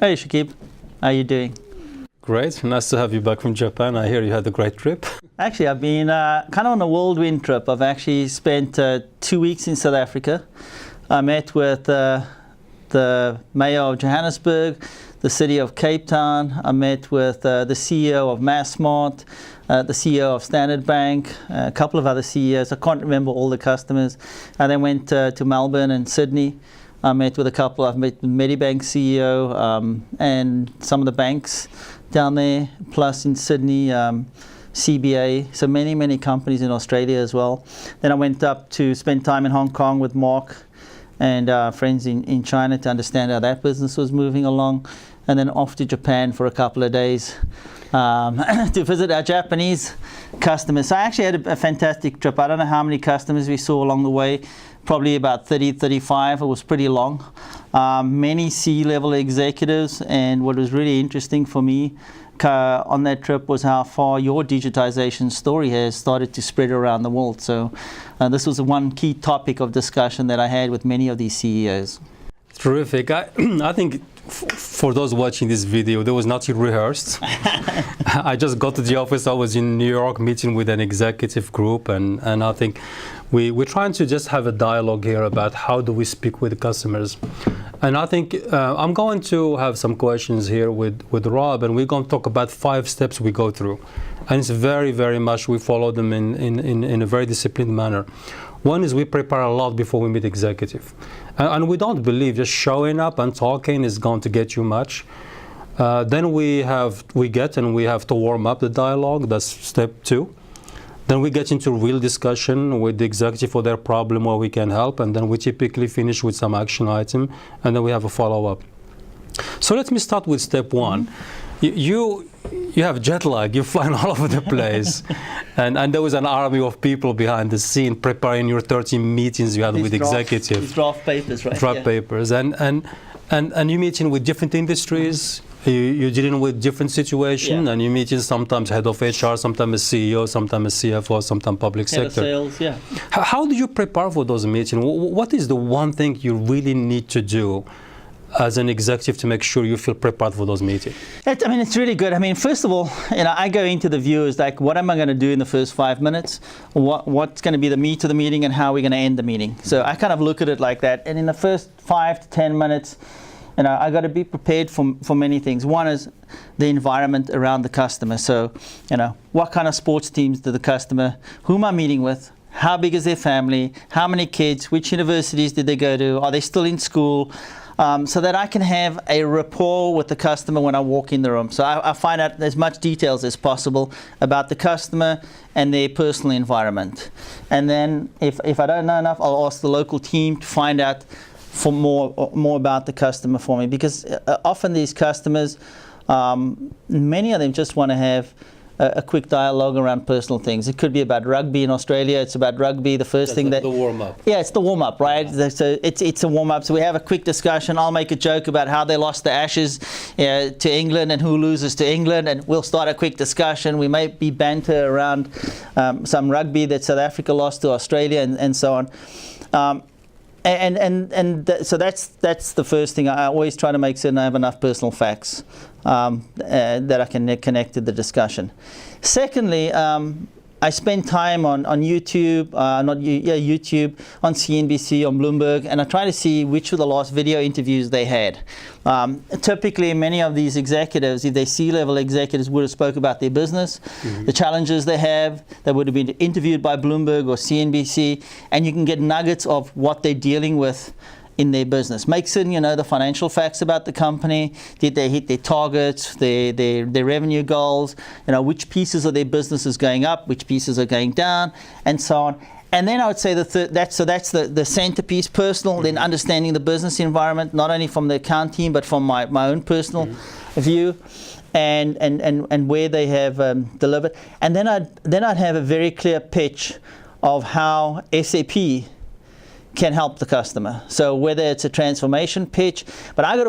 Hey Chakib, how are you doing? Great, nice to have you back from Japan. I hear you had a great trip. Actually, I've been kind of on a whirlwind trip. I've actually spent 2 weeks in South Africa. I met with the mayor of Johannesburg, the city of Cape Town. I met with the CEO of Massmart, the CEO of Standard Bank, a couple of other CEOs. I can't remember all the customers. I then went to Melbourne and Sydney. I met with a couple. I've met with Medibank CEO and some of the banks down there, plus in Sydney, CBA, so many companies in Australia as well. Then I went up to spend time in Hong Kong with Mark and friends in China to understand how that business was moving along, and then off to Japan for a couple of days to visit our Japanese customers. So I actually had a fantastic trip. I don't know how many customers we saw along the way, probably about 30, 35. It was pretty long. Many C-level executives, and what was really interesting for me on that trip was how far your digitization story has started to spread around the world. So this was one key topic of discussion that I had with many of these CEOs. Terrific. I think for those watching this video, there was nothing rehearsed. I just got to the office. I was in New York meeting with an executive group, and I think we're trying to just have a dialogue here about how do we speak with the customers. And I think I'm going to have some questions here with Rob, and we're going to talk about 5 steps we go through. And it's very much we follow them in a very disciplined manner. One is we prepare a lot before we meet executive. And we don't believe just showing up and talking is going to get you much. Then we have to warm up the dialogue. That's step 2. Then we get into real discussion with the executive for their problem where we can help, and then we typically finish with some action item, and then we have a follow-up. So let me start with step 1. You have jet lag, you're flying all over the place, and there was an army of people behind the scene preparing your 30 meetings you had with executives. These draft papers, right? Draft papers, and you're meeting with different industries. You're dealing with different situations, and you're meeting sometimes head of HR, sometimes a CEO, sometimes a CFO, sometimes public sector. Head of sales, yeah. How do you prepare for those meetings? What is the one thing you really need to do as an executive to make sure you feel prepared for those meetings? It's really good. First of all, I go into the view as like, what am I going to do in the first 5 minutes? What's going to be the meat of the meeting, and how are we going to end the meeting? So I kind of look at it like that. And in the first 5 to 10 minutes, I got to be prepared for many things. One is the environment around the customer. So, what kind of sports teams do the customer, who am I meeting with? How big is their family? How many kids? Which universities did they go to? Are they still in school? So that I can have a rapport with the customer when I walk in the room. So I find out as much details as possible about the customer and their personal environment. And then if I don't know enough, I'll ask the local team to find out for more about the customer for me, because often these customers, many of them just want to have a quick dialogue around personal things. It could be about rugby in Australia. It's about rugby. The first thing that the warm up. Yeah, it's the warm up, right? Yeah. So it's a warm up. So we have a quick discussion. I'll make a joke about how they lost the Ashes to England and who loses to England, and we'll start a quick discussion. We may be banter around some rugby that South Africa lost to Australia and so on. So that's the first thing. I always try to make certain I have enough personal facts that I can connect to the discussion. Secondly, I spend time on YouTube, YouTube, on CNBC, on Bloomberg, and I try to see which of the last video interviews they had. Typically, many of these executives, if they're C-level executives, would have spoke about their business, the challenges they have. They would have been interviewed by Bloomberg or CNBC, and you can get nuggets of what they're dealing with in their business. Make certain you know the financial facts about the company. Did they hit their targets, their revenue goals? Which pieces of their business is going up, which pieces are going down, and so on. And then I would say that's the centerpiece, personal. Then understanding the business environment, not only from the account team, but from my own personal view, and where they have delivered. And then I'd have a very clear pitch of how SAP can help the customer. So whether it's a transformation pitch, but I got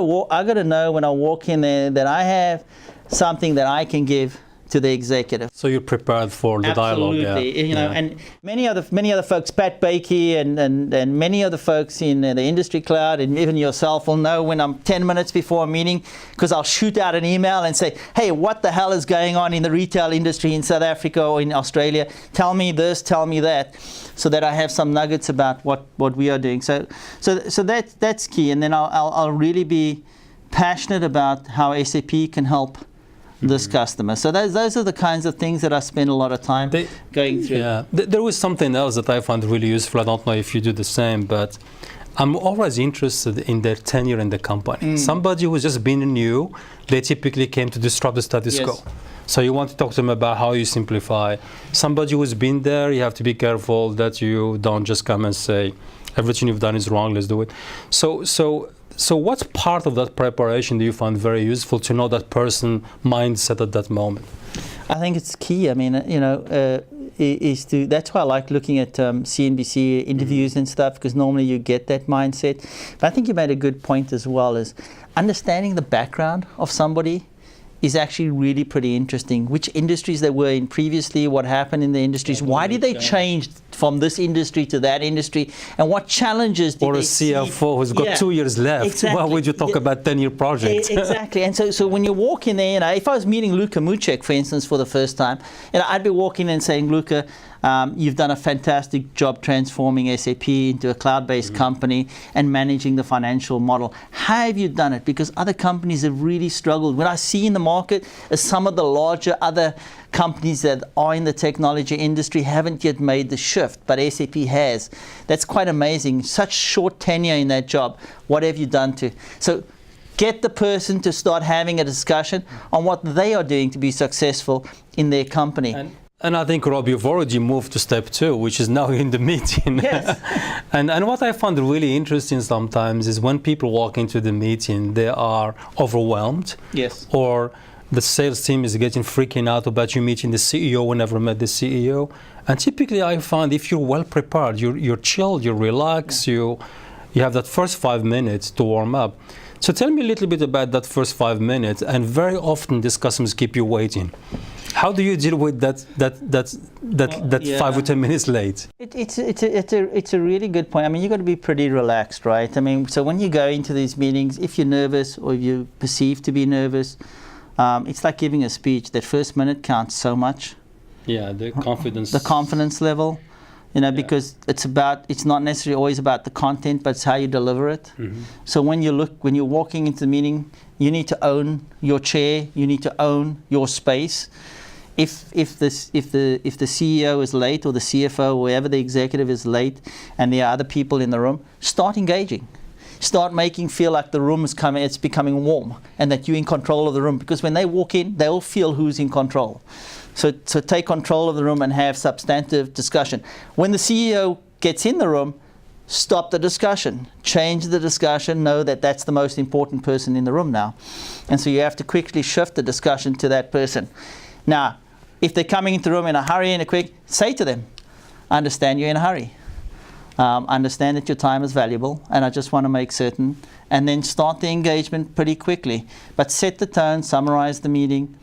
to know when I walk in there that I have something that I can give to the executive. So you're prepared for the dialogue. Absolutely, you know, and many other folks, Pat Bakey and many other folks in the industry cloud, and even yourself will know when I'm 10 minutes before a meeting, because I'll shoot out an email and say, hey, what the hell is going on in the retail industry in South Africa or in Australia? Tell me this, tell me that, so that I have some nuggets about what we are doing. So that's key, and then I'll really be passionate about how SAP can help this customer. So those are the kinds of things that I spend a lot of time going through. Yeah, there was something else that I found really useful. I don't know if you do the same, but I'm always interested in their tenure in the company. Somebody who's just been new, they typically came to disrupt the status quo. So you want to talk to them about how you simplify. Somebody who's been there, you have to be careful that you don't just come and say, everything you've done is wrong, let's do it. So what part of that preparation do you find very useful to know that person mindset at that moment? I think it's key. I mean, you know, that's why I like looking at CNBC interviews and stuff, because normally you get that mindset. But I think you made a good point as well, is understanding the background of somebody is actually really pretty interesting. Which industries they were in previously, what happened in the industries, why did they change from this industry to that industry, and what challenges did they see? Or a CFO who's got 2 years left. Exactly. Why would you talk about 10-year projects? Exactly. And so when you walk in there, you know, if I was meeting Luka Mucek, for instance, for the first time, you know, I'd be walking in and saying, Luka, you've done a fantastic job transforming SAP into a cloud-based company and managing the financial model. How have you done it? Because other companies have really struggled. What I see in the market is some of the larger other companies that are in the technology industry haven't yet made the shift, but SAP has. That's quite amazing. Such short tenure in that job. What have you done to? So get the person to start having a discussion on what they are doing to be successful in their company. And I think, Rob, you've already moved to step 2, which is now in the meeting. Yes. and what I found really interesting sometimes is when people walk into the meeting, they are overwhelmed. Yes. Or the sales team is getting freaking out about you meeting the CEO when never met the CEO. And typically I find if you're well prepared, you're chilled, you relax, you have that first 5 minutes to warm up. So tell me a little bit about that first 5 minutes, and very often these customers keep you waiting. How do you deal with that 5 or 10 minutes late? It's a really good point. I mean, you've got to be pretty relaxed, right? I mean, so when you go into these meetings, if you're nervous or you perceive to be nervous, it's like giving a speech. That first minute counts so much. Yeah, the confidence. The confidence level, you know, because it's not necessarily always about the content, but it's how you deliver it. So when you're walking into the meeting, you need to own your chair. You need to own your space. If the CEO is late, or the CFO, or whoever the executive is late, and there are other people in the room, start engaging. Start making feel like the room is coming, it's becoming warm, and that you're in control of the room. Because when they walk in, they'll feel who's in control. So take control of the room and have substantive discussion. When the CEO gets in the room, stop the discussion, change the discussion, know that that's the most important person in the room now. And so you have to quickly shift the discussion to that person. Now, if they're coming into the room in a hurry and a quick, say to them, I understand you're in a hurry. Understand that your time is valuable, and I just want to make certain, and then start the engagement pretty quickly. But set the tone, summarize the meeting,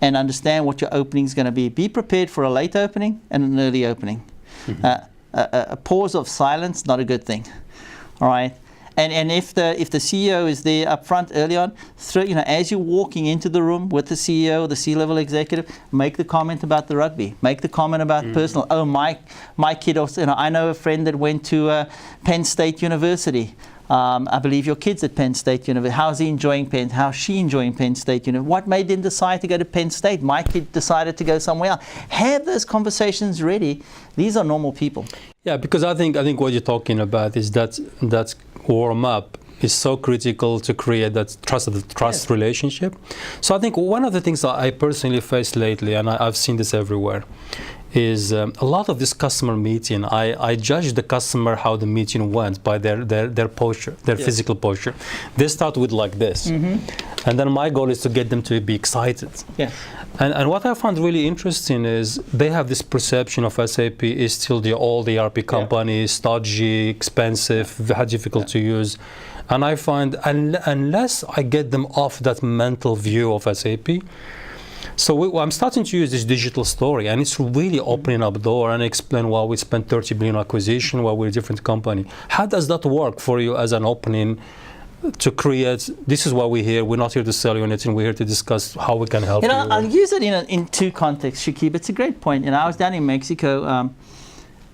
and understand what your opening is going to be. Be prepared for a late opening and an early opening. A pause of silence, not a good thing. All right. And if the CEO is there up front early on, as you're walking into the room with the CEO, the C-level executive, make the comment about the rugby. Make the comment about personal. Oh, my kid, I know a friend that went to Penn State University. I believe your kid's at Penn State University. How's he enjoying Penn? How's she enjoying Penn State University? What made them decide to go to Penn State? My kid decided to go somewhere else. Have those conversations ready. These are normal people. Yeah, because I think what you're talking about is that warm up is so critical to create that trust relationship. So I think one of the things that I personally faced lately, and I've seen this everywhere, is a lot of this customer meeting, I judge the customer how the meeting went by their posture, their physical posture. They start with like this. And then my goal is to get them to be excited. And what I found really interesting is they have this perception of SAP is still the old ERP company, stodgy, expensive, very difficult to use. And I find unless I get them off that mental view of SAP, So I'm starting to use this digital story, and it's really opening up door and explain why we spent 30 billion acquisition, why we're a different company. How does that work for you as an opening to create, this is why we're here, we're not here to sell you anything, we're here to discuss how we can help you? I'll use it in two contexts, Chakib. It's a great point. I was down in Mexico,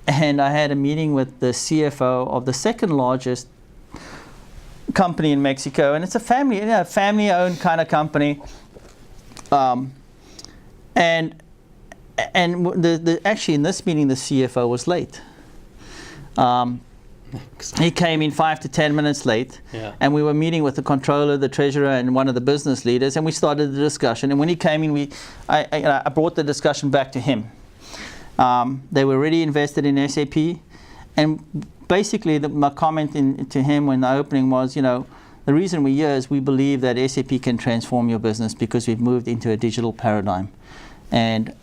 and I had a meeting with the CFO of the second largest company in Mexico, and it's a family-owned kind of company. And actually in this meeting the CFO was late. He came in 5 to 10 minutes late, and we were meeting with the controller, the treasurer, and one of the business leaders, and we started the discussion. And when he came in, I brought the discussion back to him. They were already invested in SAP, and basically my comment to him when the opening was, the reason we're here is we believe that SAP can transform your business because we've moved into a digital paradigm. And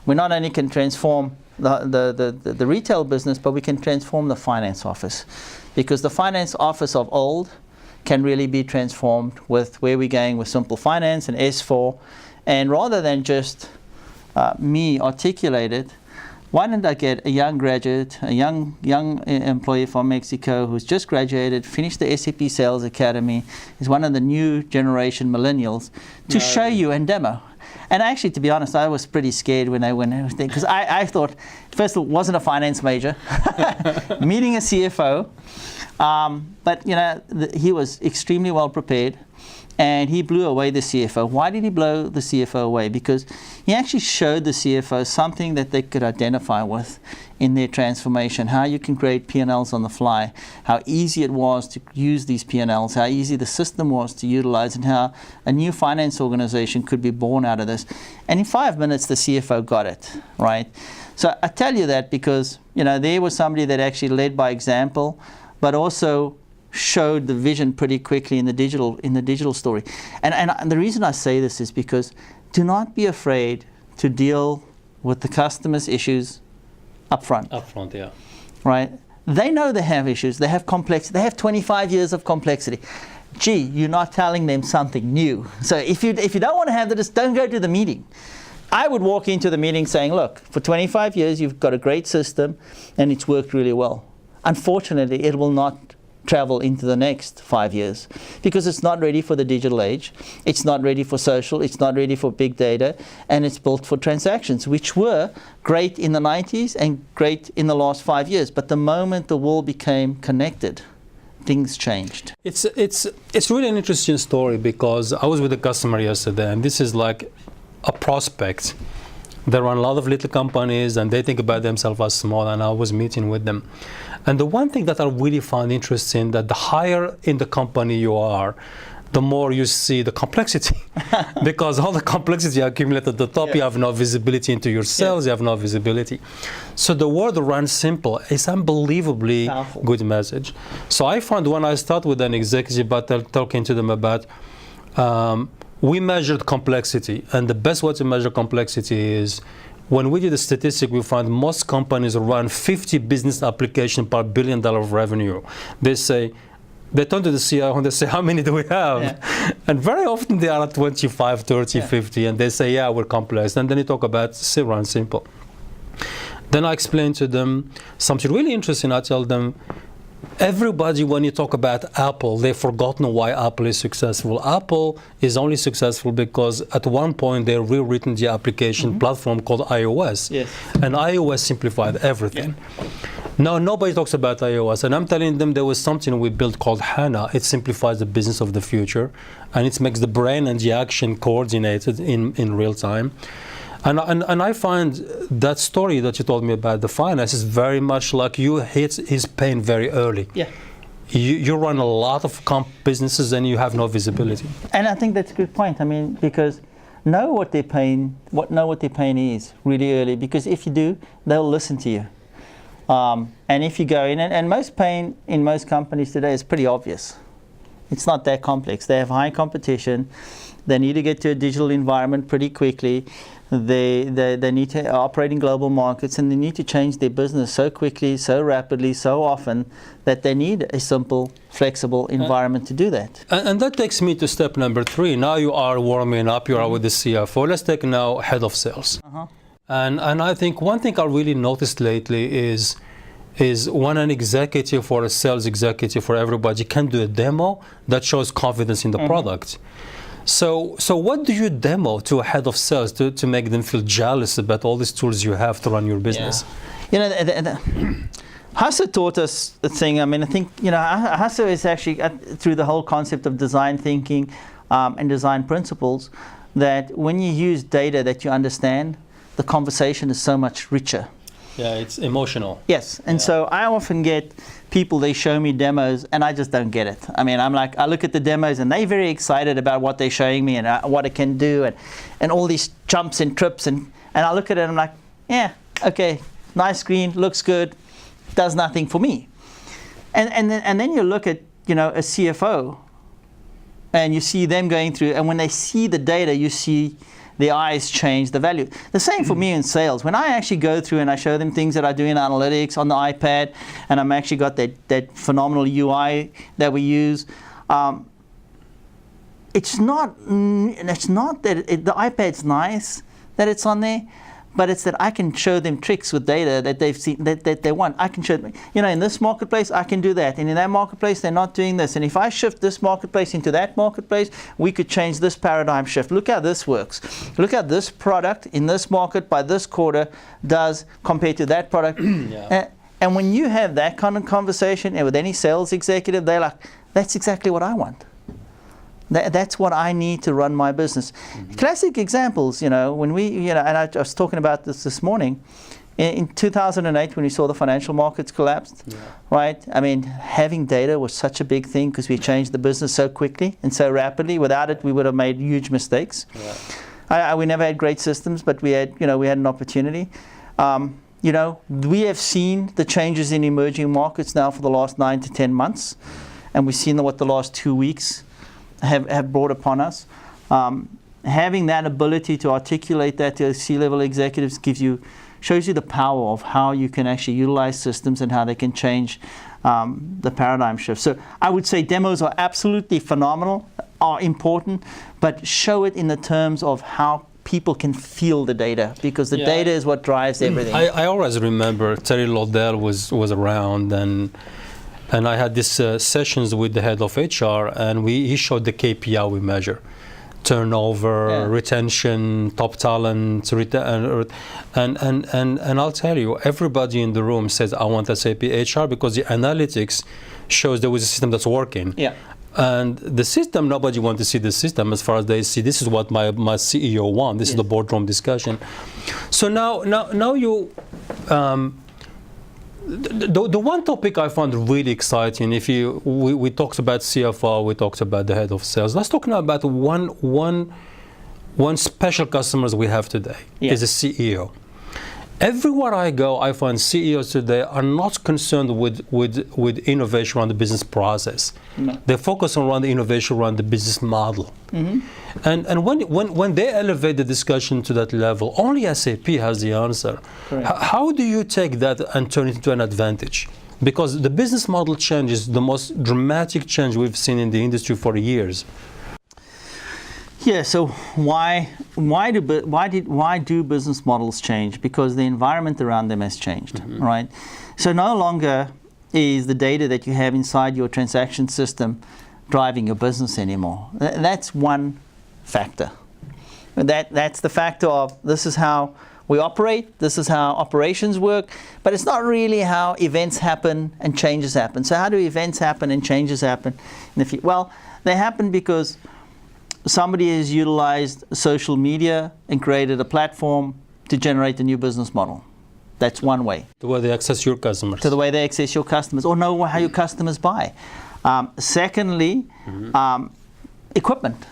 we not only can transform the retail business, but we can transform the finance office, because the finance office of old can really be transformed with where we're going with Simple Finance and S4. And rather than just me articulate it, why didn't I get a young graduate, a young employee from Mexico who's just graduated, finished the SAP Sales Academy, is one of the new generation millennials, to show you and demo. And actually, to be honest, I was pretty scared when I went, because I thought, first of all, wasn't a finance major, meeting a CFO, but he was extremely well prepared, and he blew away the CFO. Why did he blow the CFO away? Because he actually showed the CFO something that they could identify with in their transformation, how you can create P&Ls on the fly, how easy it was to use these P&Ls, how easy the system was to utilize, and how a new finance organization could be born out of this. And in 5 minutes, the CFO got it, right? So I tell you that because, there was somebody that actually led by example, but also showed the vision pretty quickly in the digital story. And the reason I say this is because do not be afraid to deal with the customer's issues upfront. Upfront, yeah. Right? They know they have issues. They have complexity. They have 25 years of complexity. Gee, you're not telling them something new. So if you don't want to have this, don't go to the meeting. I would walk into the meeting saying, look, for 25 years you've got a great system and it's worked really well. Unfortunately, it will not travel into the next 5 years because it's not ready for the digital age, it's not ready for social, it's not ready for big data, and it's built for transactions, which were great in the 90s and great in the last 5 years. But the moment the world became connected, things changed. It's really an interesting story, because I was with a customer yesterday, and this is like a prospect. They run a lot of little companies and they think about themselves as small, and I was meeting with them. And the one thing that I really found interesting, that the higher in the company you are, the more you see the complexity. Because all the complexity accumulated at the top, you have no visibility into your sales, you have no visibility. So the word run simple is unbelievably powerful. Good message. So I found when I start with an executive, but talking to them about, we measured complexity, and the best way to measure complexity is, when we did the statistic, we found most companies run 50 business applications per $1 billion of revenue. They turn to the CIO and they say, how many do we have? Yeah. And very often they are at 25, 30, 50, and they say, yeah, we're complex. And then you talk about run simple. Then I explain to them something really interesting. I tell them, everybody, when you talk about Apple, they've forgotten why Apple is successful. Apple is only successful because at one point they rewritten the application platform called iOS. Yes. And iOS simplified everything. Yeah. Now nobody talks about iOS, and I'm telling them there was something we built called HANA. It simplifies the business of the future, and it makes the brain and the action coordinated in real time. And I find that story that you told me about the finance is very much like you hit his pain very early. Yeah. You run a lot of businesses and you have no visibility. And I think that's a good point. I mean, because know what their pain is really early. Because if you do, they'll listen to you. And if you go in, and most pain in most companies today is pretty obvious. It's not that complex. They have high competition. They need to get to a digital environment pretty quickly. They need to operate in global markets, and they need to change their business so quickly, so rapidly, so often, that they need a simple, flexible environment to do that. And that takes me to step number 3. Now you are warming up, you are with the CFO. Let's take now head of sales. And I think one thing I really noticed lately is when an executive or a sales executive or everybody can do a demo that shows confidence in the product. So what do you demo to a head of sales to make them feel jealous about all these tools you have to run your business? Yeah. You know, Hasso taught us a thing. I mean, I think, you know, Hasso is actually, through the whole concept of design thinking and design principles, that when you use data that you understand, the conversation is so much richer. Yeah, it's emotional. Yes, and so I often get people, they show me demos and I just don't get it. I mean, I'm like, I look at the demos and they're very excited about what they're showing me and what it can do and all these jumps and trips and I look at it and I'm like, yeah, okay, nice screen, looks good, does nothing for me. And then you look at, you know, a CFO and you see them going through, and when they see the data, you see their eyes change the value. The same for me in sales. When I actually go through and I show them things that I do in analytics on the iPad, and I'm actually got that phenomenal UI that we use, it's not that the iPad's nice that it's on there, but it's that I can show them tricks with data that they've seen that they want. I can show them, you know, in this marketplace I can do that, and in that marketplace they're not doing this. And if I shift this marketplace into that marketplace, we could change this paradigm shift. Look how this works. Look how this product in this market by this quarter does compared to that product. And when you have that kind of conversation with any sales executive, they're like, that's exactly what I want. That's what I need to run my business. Classic examples, you know, when we, you know, and I was talking about this morning, in 2008 when we saw the financial markets collapsed, right? I mean, having data was such a big thing because we changed the business so quickly and so rapidly. Without it, we would have made huge mistakes. We never had great systems, but we had, you know, we had an opportunity. You know, we have seen the changes in emerging markets now for the last 9 to 10 months, and we've seen what the last 2 weeks have brought upon us. Having that ability to articulate that to C-level executives shows you the power of how you can actually utilize systems and how they can change the paradigm shift. So I would say demos are absolutely phenomenal, are important, but show it in the terms of how people can feel the data, because the data is what drives everything. I always remember Terry Lodell was around, and I had these sessions with the head of HR, and he showed the KPI we measure: turnover, retention, top talent, and I'll tell you, everybody in the room says, I want SAP HR, because the analytics shows there was a system that's working. And the system, nobody wants to see the system as far as they see, this is what my CEO wants, this is the boardroom discussion. So now you, the one topic I found really exciting, we talked about CFO, we talked about the head of sales. Let's talk now about one special customers we have today, is a CEO. Everywhere I go, I find CEOs today are not concerned with innovation around the business process. They focus on the innovation around the business model. And when they elevate the discussion to that level, only SAP has the answer. How do you take that and turn it into an advantage? Because the business model change is the most dramatic change we've seen in the industry for years. Yeah, so why do business models change? Because the environment around them has changed, right? So no longer is the data that you have inside your transaction system driving your business anymore. That's one factor. That's the factor of this is how we operate, this is how operations work, but it's not really how events happen and changes happen. So how do events happen and changes happen? Well, they happen because somebody has utilized social media and created a platform to generate a new business model. That's one way. The way they access your customers. To the way they access your customers, or know how your customers buy. Secondly, equipment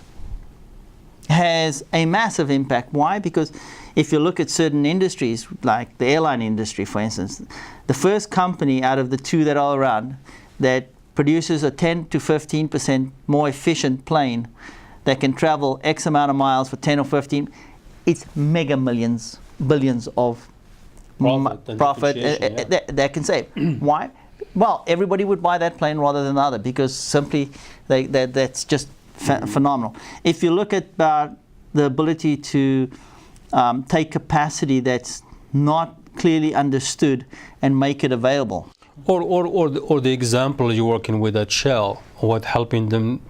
has a massive impact. Why? Because if you look at certain industries, like the airline industry, for instance, the first company out of the two that are around that produces a 10 to 15% more efficient plane that can travel X amount of miles for 10 or 15, it's mega millions, billions of profit that can save. Why? Well, everybody would buy that plane rather than the other because simply that's just phenomenal. If you look at the ability to take capacity that's not clearly understood and make it available. Or the example you're working with at Shell, what helping them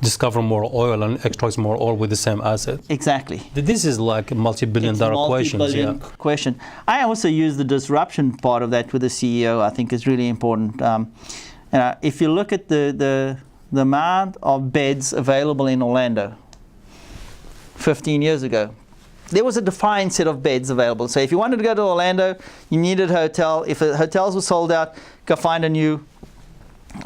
discover more oil and extract more oil with the same asset. Exactly. This is like a multi-billion-dollar question. I also use the disruption part of that with the CEO. I think is really important. If you look at the amount of beds available in Orlando 15 years ago, there was a defined set of beds available. So if you wanted to go to Orlando, you needed a hotel. If the hotels were sold out, go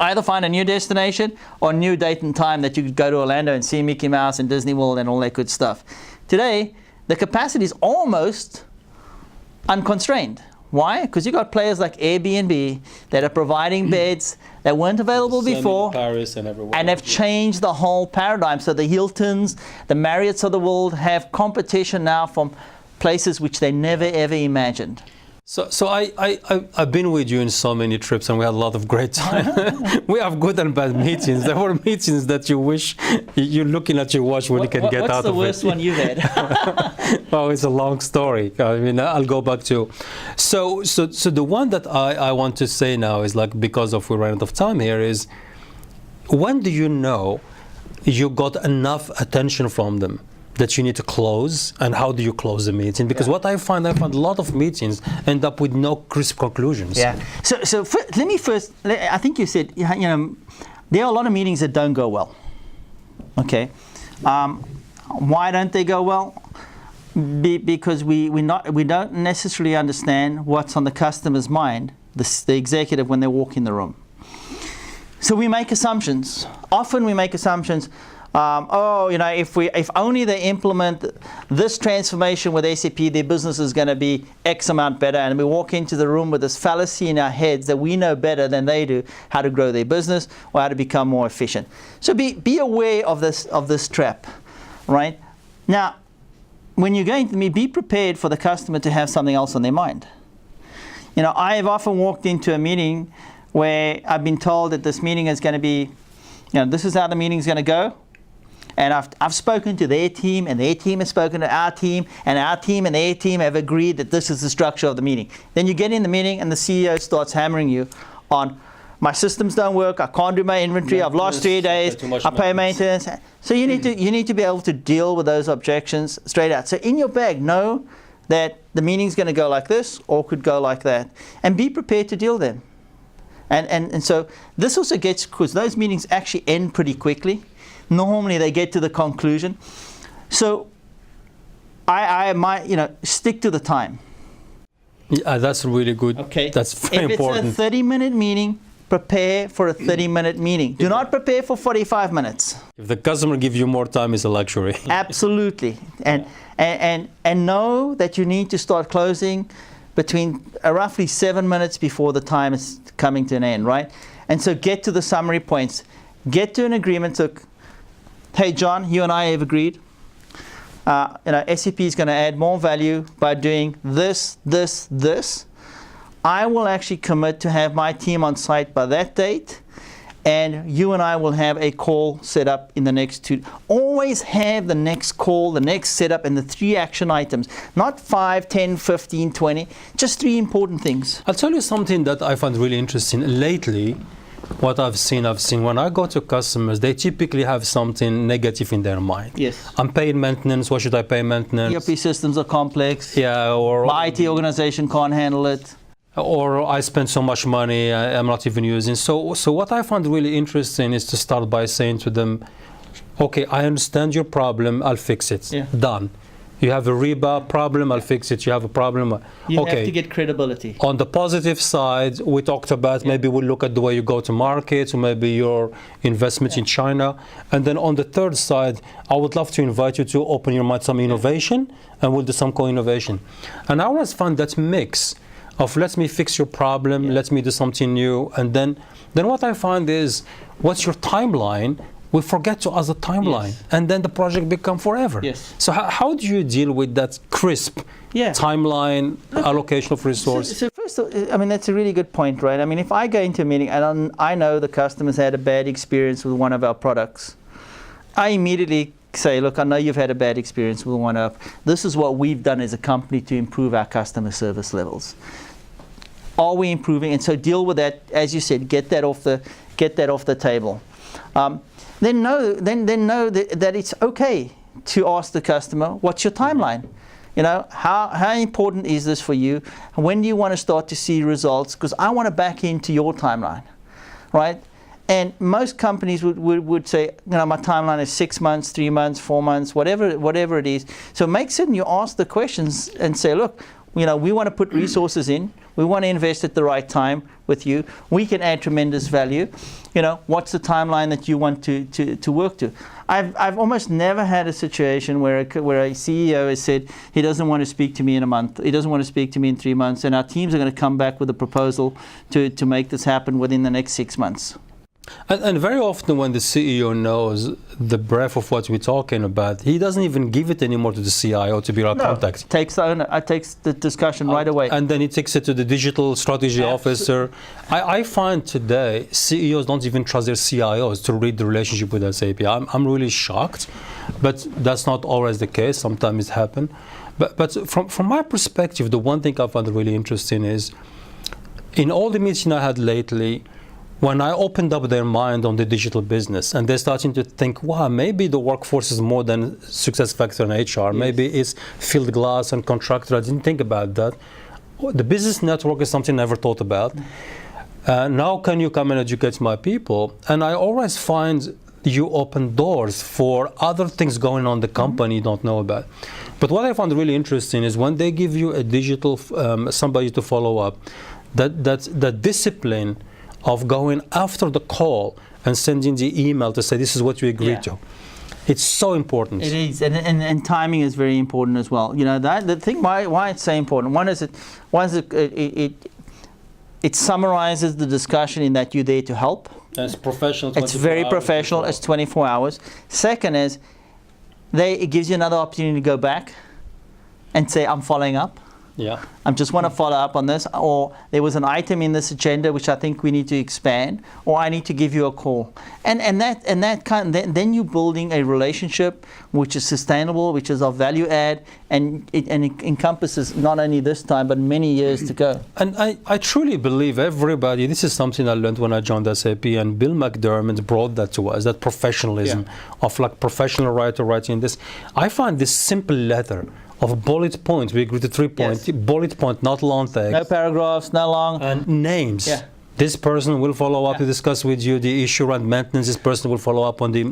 either find a new destination or a new date and time that you could go to Orlando and see Mickey Mouse and Disney World and all that good stuff. Today, the capacity is almost unconstrained. Why? Because you got players like Airbnb that are providing beds that weren't available before, Paris and everywhere, and have changed the whole paradigm. So the Hiltons, the Marriotts of the world have competition now from places which they never ever imagined. So I've been with you in so many trips and we had a lot of great time. We have good and bad meetings. There were meetings that you wish you're looking at your watch when you can get out of it. What's the worst one you've had? Oh, it's a long story. I mean, I'll go back to. So the one that I want to say now is like, because of we ran out of time here, is when do you know you got enough attention from them that you need to close, and how do you close the meeting? Because what I find a lot of meetings end up with no crisp conclusions. Yeah. So let me first. I think you said there are a lot of meetings that don't go well. Okay. Why don't they go well? Because we don't necessarily understand what's on the customer's mind, the executive, when they walk in the room. So we make assumptions. Often we make assumptions. If only they implement this transformation with SAP, their business is going to be X amount better. And we walk into the room with this fallacy in our heads that we know better than they do how to grow their business or how to become more efficient. So be aware of this trap, right? Now, when you're going to be prepared for the customer to have something else on their mind. I have often walked into a meeting where I've been told that this meeting is going to be, this is how the meeting is going to go. And I've spoken to their team, and their team has spoken to our team, and our team and their team have agreed that this is the structure of the meeting. Then you get in the meeting, and the CEO starts hammering you on, my systems don't work, I can't do my inventory, I've lost 3 days, I pay maintenance. So you need to be able to deal with those objections straight out. So in your bag, know that the meeting's going to go like this, or could go like that, and be prepared to deal with them. And so this also gets, because those meetings actually end pretty quickly. Normally they get to the conclusion. So I might, stick to the time. Yeah, that's really good. Okay. That's very important. If it's a 30-minute meeting, prepare for a 30-minute meeting. Do not prepare for 45 minutes. If the customer gives you more time, it's a luxury. Absolutely. And know that you need to start closing between roughly 7 minutes before the time is coming to an end, right? And so get to the summary points. Get to an agreement. So, hey, John, you and I have agreed. SAP is going to add more value by doing this, this, this. I will actually commit to have my team on site by that date, and you and I will have a call set up in the next 2. Always have the next call, the next setup, and the 3 action items. Not 5, 10, 15, 20. Just 3 important things. I'll tell you something that I find really interesting. Lately, what I've seen when I go to customers, they typically have something negative in their mind. Yes. I'm paying maintenance. Why should I pay maintenance? ERP systems are complex. Yeah, or my IT organization can't handle it. Or I spend so much money I'm not even using. So what I find really interesting is to start by saying to them, okay, I understand your problem. I'll fix it. Yeah. Done. You have a Reba problem, I'll fix it. You have a problem. You have to get credibility. On the positive side, we talked about maybe we'll look at the way you go to market, or maybe your investments in China. And then on the third side, I would love to invite you to open your mind to some innovation, and we'll do some co-innovation. And I always find that mix of let me fix your problem, let me do something new, and then what I find is, what's your timeline we forget to ask the timeline, Yes. and then the project become forever. Yes. So how do you deal with that crisp timeline, allocation of resources? So first, I mean, that's a really good point, right? I mean, if I go into a meeting and I know the customer's had a bad experience with one of our products, I immediately say, look, I know you've had a bad experience with one of. This is what we've done as a company to improve our customer service levels. Are we improving? And so deal with that, as you said, get that off the table. Then know that it's okay to ask the customer, what's your timeline? You know, how important is this for you? When do you want to start to see results? Because I want to back into your timeline, right? And most companies would say, you know, my timeline is 6 months, 3 months, 4 months, whatever it is. So make certain you ask the questions and say, look, you know, we want to put resources in. We want to invest at the right time with you. We can add tremendous value. You know, what's the timeline that you want to work to? I've almost never had a situation where a CEO has said he doesn't want to speak to me in a month. He doesn't want to speak to me in 3 months, and our teams are going to come back with a proposal to make this happen within the next 6 months. And very often when the CEO knows the breadth of what we're talking about, he doesn't even give it anymore to the CIO to be our contact. Takes the discussion right away. And then he takes it to the digital strategy officer. I find today CEOs don't even trust their CIOs to read the relationship with SAP. I'm really shocked, but that's not always the case. Sometimes it happens. But from my perspective, the one thing I found really interesting is, in all the meetings I had lately, when I opened up their mind on the digital business and they're starting to think, wow, maybe the workforce is more than SuccessFactors and HR. Yes. Maybe it's field glass and contractor. I didn't think about that. The business network is something I never thought about. Now can you come and educate my people? And I always find you open doors for other things going on in the company you don't know about. But what I found really interesting is when they give you a digital, somebody to follow up, that discipline of going after the call and sending the email to say this is what we agreed to. It's so important. It is, and timing is very important as well. You know, the thing why it's so important. One is it summarizes the discussion in that you're there to help. It's professional. It's very professional. It's 24 hours. Second is it gives you another opportunity to go back and say, I'm following up. Yeah. I just want to follow up on this, or there was an item in this agenda which I think we need to expand, or I need to give you a call. And then you're building a relationship which is sustainable, which is of value add, and it encompasses not only this time but many years to go. And I truly believe everybody, this is something I learned when I joined SAP, and Bill McDermott brought that to us, that professionalism of like professional writer writing this. I find this simple letter of bullet points, we agreed to 3 points, bullet point, not long text. No paragraphs, no long. And names. Yeah. This person will follow up to discuss with you the issue around maintenance. This person will follow up on the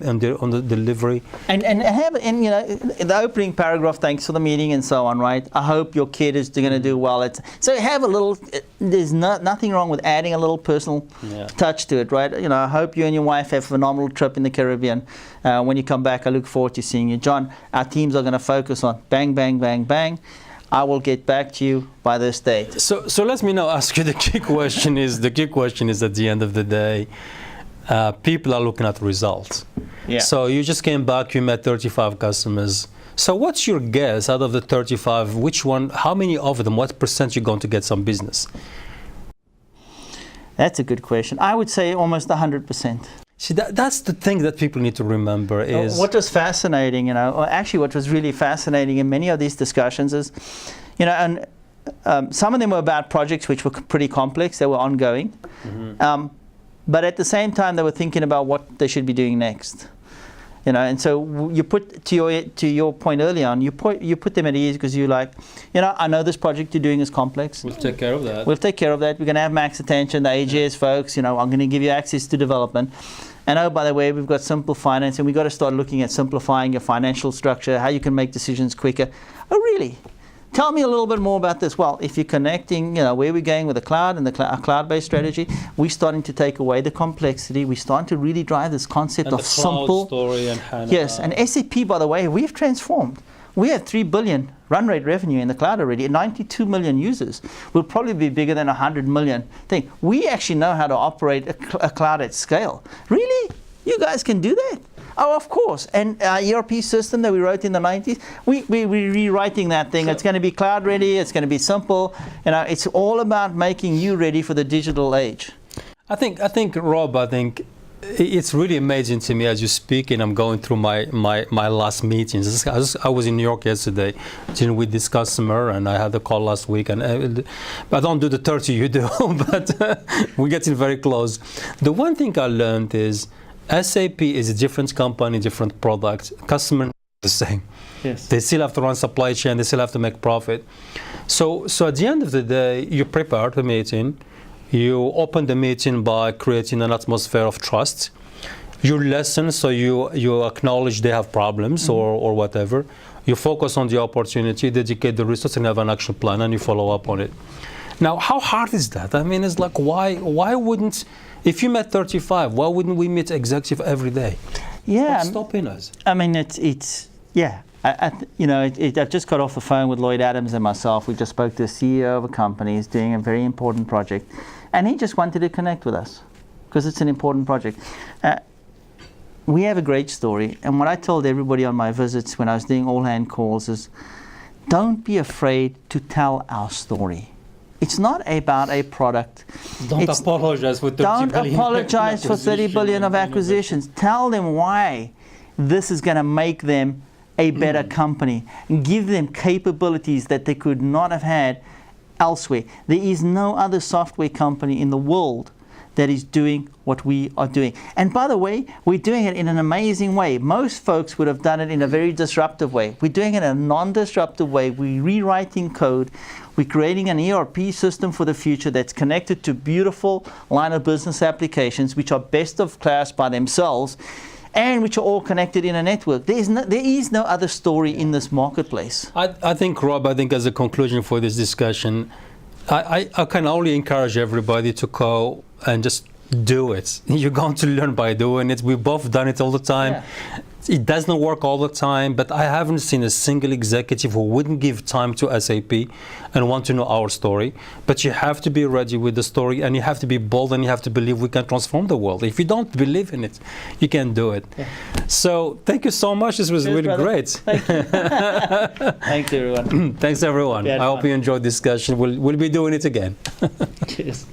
delivery. And you know, the opening paragraph, thanks for the meeting and so on, right? I hope your kid is going to do well. So have a little. There's nothing wrong with adding a little personal touch to it, right? You know, I hope you and your wife have a phenomenal trip in the Caribbean. When you come back, I look forward to seeing you, John. Our teams are going to focus on bang, bang, bang, bang. I will get back to you by this date. So let me now ask you the key question is at the end of the day, people are looking at results. Yeah. So you just came back, you met 35 customers. So what's your guess out of the 35, how many of them, what percent you're going to get some business? That's a good question. I would say almost 100%. See, that's the thing that people need to remember is... What was fascinating, you know, or actually what was really fascinating in many of these discussions is, you know, and some of them were about projects which were pretty complex, they were ongoing. But at the same time, they were thinking about what they should be doing next. You know, and so you put, to your point earlier on, you put them at ease because you're like, you know, I know this project you're doing is complex. We'll take care of that. We'll take care of that. We're going to have max attention. The AGS folks, you know, I'm going to give you access to development. And oh, by the way, we've got simple finance, and we've got to start looking at simplifying your financial structure, how you can make decisions quicker. Oh, really? Tell me a little bit more about this. Well, if you're connecting, you know, where we're going with the cloud and our cloud-based strategy, we're starting to take away the complexity. We're starting to really drive this concept of simple. Story and HANA. Yes, and SAP, by the way, we've transformed. We have 3 billion run rate revenue in the cloud already, 92 million users. We'll probably be bigger than 100 million thing. We actually know how to operate a cloud at scale. Really? You guys can do that. Oh, of course. And our ERP system that we wrote in the 90s, we're rewriting that thing. It's going to be cloud ready. It's going to be simple. It's all about making you ready for the digital age. I think, Rob, it's really amazing to me as you speak, and I'm going through my last meetings. I was in New York yesterday, dealing with this customer, and I had a call last week. And I don't do the 30 you do, but we're getting very close. The one thing I learned is SAP is a different company, different product. Customer the same. Yes. They still have to run supply chain. They still have to make profit. So at the end of the day, you prepare the meeting. You open the meeting by creating an atmosphere of trust. You listen, so you acknowledge they have problems or whatever. You focus on the opportunity, dedicate the resource, and have an action plan, and you follow up on it. Now, how hard is that? I mean, it's like, why wouldn't, if you met 35, why wouldn't we meet executive every day? Yeah. What's stopping us? I mean, yeah. I've just got off the phone with Lloyd Adams and myself. We just spoke to the CEO of a company. He's doing a very important project. And he just wanted to connect with us because it's an important project. We have a great story. And what I told everybody on my visits when I was doing all-hand calls is, don't be afraid to tell our story. It's not about a product. Don't apologize for 30 billion. Don't apologize for 30 billion of acquisitions. Tell them why this is going to make them a better company and give them capabilities that they could not have had elsewhere. There is no other software company in the world that is doing what we are doing. And by the way, we're doing it in an amazing way. Most folks would have done it in a very disruptive way. We're doing it in a non-disruptive way. We're rewriting code. We're creating an ERP system for the future that's connected to beautiful line of business applications, which are best of class by themselves, and which are all connected in a network. There is no other story in this marketplace. I think, Rob, as a conclusion for this discussion, I can only encourage everybody to go and just do it. You're going to learn by doing it. We've both done it all the time. Yeah. It does not work all the time, but I haven't seen a single executive who wouldn't give time to SAP and want to know our story. But you have to be ready with the story, and you have to be bold, and you have to believe we can transform the world. If you don't believe in it, you can't do it. Yeah. So thank you so much. This was really great. Thank you. Thanks, everyone. Thanks, everyone. I hope you enjoyed the discussion. We'll be doing it again. Cheers.